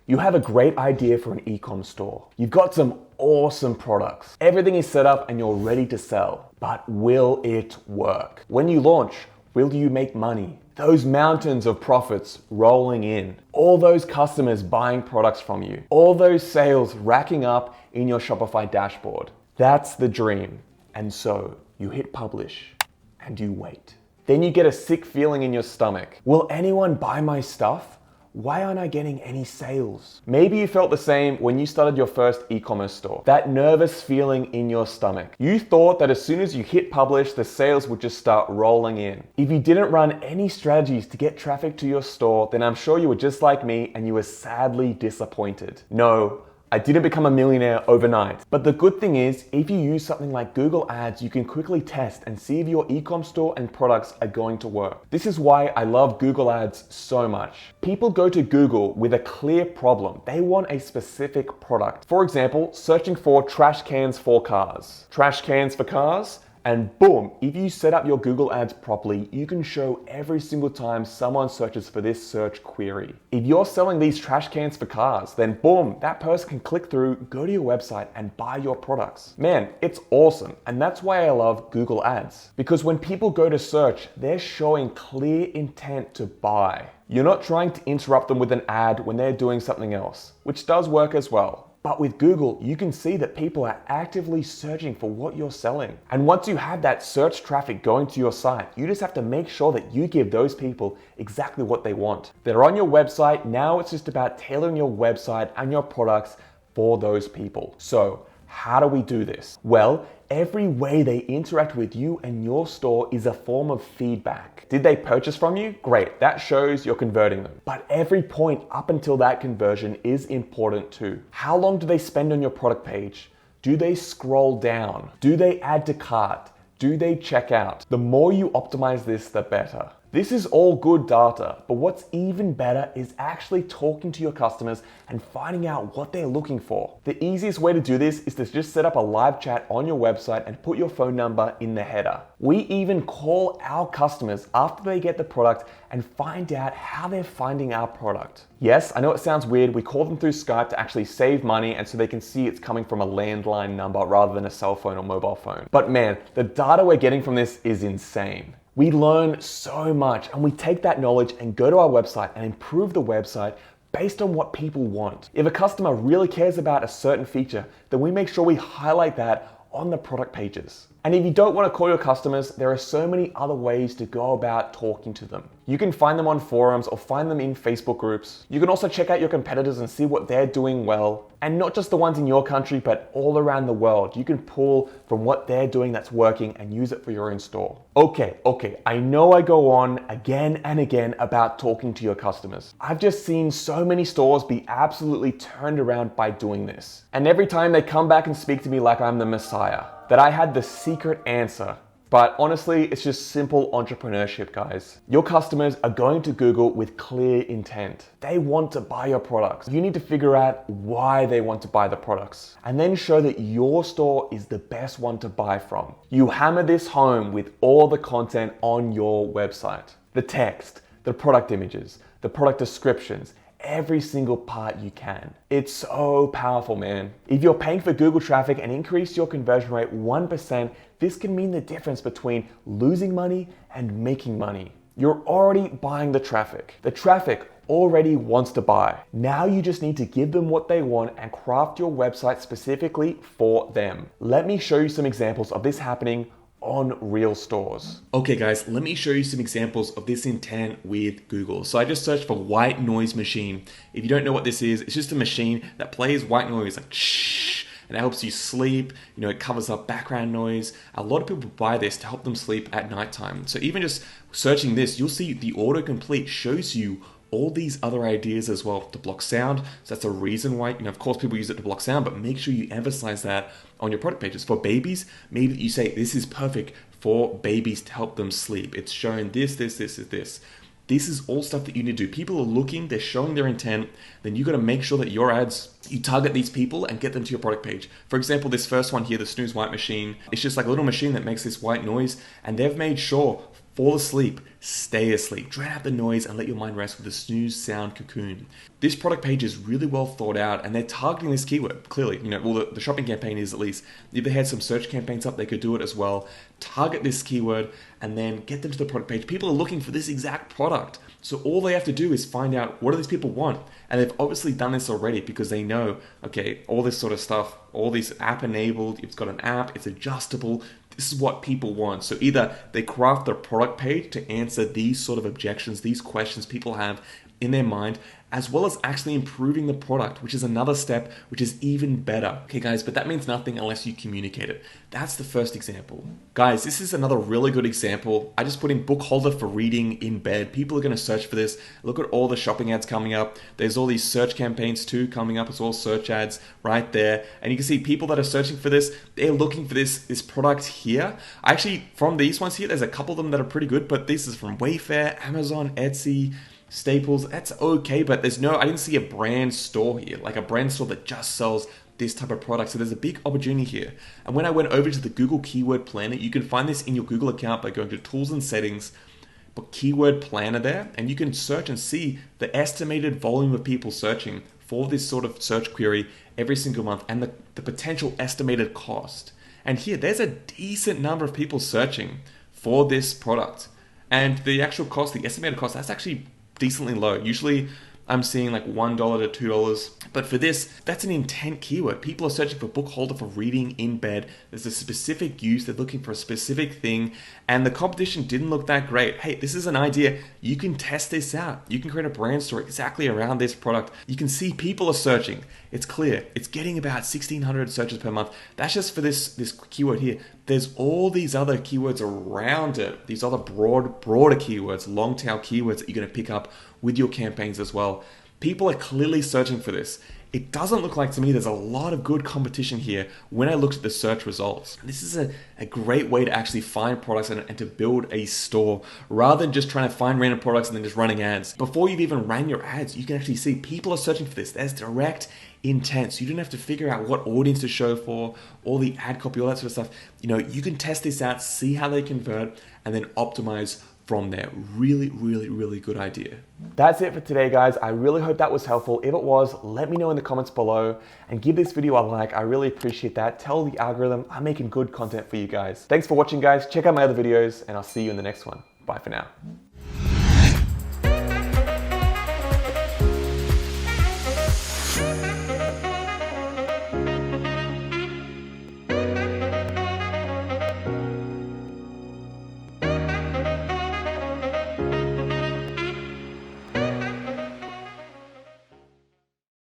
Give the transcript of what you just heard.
You have a great idea for an ecom store. You've got some awesome products. Everything is set up and you're ready to sell. But will it work? When you launch, will you make money? Those mountains of profits rolling in. All those customers buying products from you. All those sales racking up in your Shopify dashboard. That's the dream. And so you hit publish and you wait. Then you get a sick feeling in your stomach. Will anyone buy my stuff? Why aren't I getting any sales? Maybe you felt the same when you started your first e-commerce store. That nervous feeling in your stomach. You thought that as soon as you hit publish, the sales would just start rolling in. If you didn't run any strategies to get traffic to your store, then I'm sure you were just like me and you were sadly disappointed. No, I didn't become a millionaire overnight. But the good thing is, if you use something like Google Ads, you can quickly test and see if your ecom store and products are going to work. This is why I love Google Ads so much. People go to Google with a clear problem. They want a specific product. For example, searching for trash cans for cars. Trash cans for cars? And boom, if you set up your Google Ads properly, you can show every single time someone searches for this search query. If you're selling these trash cans for cars, then boom, that person can click through, go to your website and buy your products. Man, it's awesome. And that's why I love Google Ads. Because when people go to search, they're showing clear intent to buy. You're not trying to interrupt them with an ad when they're doing something else, which does work as well. But with Google, you can see that people are actively searching for what you're selling. And once you have that search traffic going to your site, you just have to make sure that you give those people exactly what they want. They're on your website. Now it's just about tailoring your website and your products for those people. So how do we do this? Well, every way they interact with you and your store is a form of feedback. Did they purchase from you? Great, that shows you're converting them. But every point up until that conversion is important too. How long do they spend on your product page? Do they scroll down? Do they add to cart? Do they check out? The more you optimize this, the better. This is all good data, but what's even better is actually talking to your customers and finding out what they're looking for. The easiest way to do this is to just set up a live chat on your website and put your phone number in the header. We even call our customers after they get the product and find out how they're finding our product. Yes, I know it sounds weird. We call them through Skype to actually save money and so they can see it's coming from a landline number rather than a cell phone or mobile phone. But man, the data we're getting from this is insane. We learn so much and we take that knowledge and go to our website and improve the website based on what people want. If a customer really cares about a certain feature, then we make sure we highlight that on the product pages. And if you don't want to call your customers, there are so many other ways to go about talking to them. You can find them on forums or find them in Facebook groups. You can also check out your competitors and see what they're doing well. And not just the ones in your country, but all around the world. You can pull from what they're doing that's working and use it for your own store. Okay, I know I go on again and again about talking to your customers. I've just seen so many stores be absolutely turned around by doing this. And every time they come back and speak to me like I'm the Messiah, that I had the secret answer. But honestly, it's just simple entrepreneurship, guys. Your customers are going to Google with clear intent. They want to buy your products. You need to figure out why they want to buy the products and then show that your store is the best one to buy from. You hammer this home with all the content on your website. The text, the product images, the product descriptions, every single part you can. It's so powerful, man. If you're paying for Google traffic and increase your conversion rate 1%, this can mean the difference between losing money and making money. You're already buying the traffic. The traffic already wants to buy. Now you just need to give them what they want and craft your website specifically for them. Let me show you some examples of this happening on real stores. Okay guys, let me show you some examples of this intent with Google. So I just searched for white noise machine. If you don't know what this is, it's just a machine that plays white noise like shh, and it helps you sleep. You know, it covers up background noise. A lot of people buy this to help them sleep at nighttime. So even just searching this, you'll see the autocomplete shows you all these other ideas as well to block sound. So that's a reason why, of course people use it to block sound, but make sure you emphasize that on your product pages. For babies, maybe you say this is perfect for babies to help them sleep. It's showing this. This is all stuff that you need to do. People are looking, they're showing their intent, then you got to make sure that your ads, you target these people and get them to your product page. For example, this first one here, the snooze white machine, it's just like a little machine that makes this white noise, and they've made sure Fall asleep, stay asleep, drown out the noise and let your mind rest with a snooze sound cocoon. This product page is really well thought out and they're targeting this keyword. Clearly, well, the shopping campaign is at least. If they had some search campaigns up, they could do it as well. Target this keyword and then get them to the product page. People are looking for this exact product. So all they have to do is find out what do these people want. And they've obviously done this already because they know, okay, all this sort of stuff, all these app enabled, it's got an app, it's adjustable. This is what people want. So either they craft their product page to answer these sort of objections, these questions people have in their mind, as well as actually improving the product, which is another step, which is even better. Okay, guys, but that means nothing unless you communicate it. That's the first example. Guys, this is another really good example. I just put in book holder for reading in bed. People are going to search for this. Look at all the shopping ads coming up. There's all these search campaigns too coming up. It's all search ads right there. And you can see people that are searching for this, they're looking for this product here. Actually, from these ones here, there's a couple of them that are pretty good, but this is from Wayfair, Amazon, Etsy, Staples. That's okay, but I didn't see a brand store here, like a brand store that just sells this type of product. So there's a big opportunity here. And when I went over to the Google Keyword Planner, you can find this in your Google account by going to Tools and Settings, but Keyword Planner there, and you can search and see the estimated volume of people searching for this sort of search query every single month and the potential estimated cost. And here, there's a decent number of people searching for this product. And the actual cost, the estimated cost, that's actually decently low. Usually I'm seeing like $1 to $2. But for this, that's an intent keyword. People are searching for book holder for reading in bed. There's a specific use. They're looking for a specific thing. And the competition didn't look that great. Hey, this is an idea. You can test this out. You can create a brand store exactly around this product. You can see people are searching. It's clear. It's getting about 1,600 searches per month. That's just for this keyword here. There's all these other keywords around it. These other broader keywords, long tail keywords that you're going to pick up with your campaigns as well. People are clearly searching for this. It doesn't look like to me there's a lot of good competition here when I looked at the search results. This is a great way to actually find products and to build a store rather than just trying to find random products and then just running ads. Before you've even ran your ads, you can actually see people are searching for this. There's direct intent. So you don't have to figure out what audience to show for, all the ad copy, all that sort of stuff. You can test this out, see how they convert, and then optimize from there. Really, really, really good idea. That's it for today, guys. I really hope that was helpful. If it was, let me know in the comments below and give this video a like. I really appreciate that. Tell the algorithm I'm making good content for you guys. Thanks for watching, guys. Check out my other videos and I'll see you in the next one. Bye for now.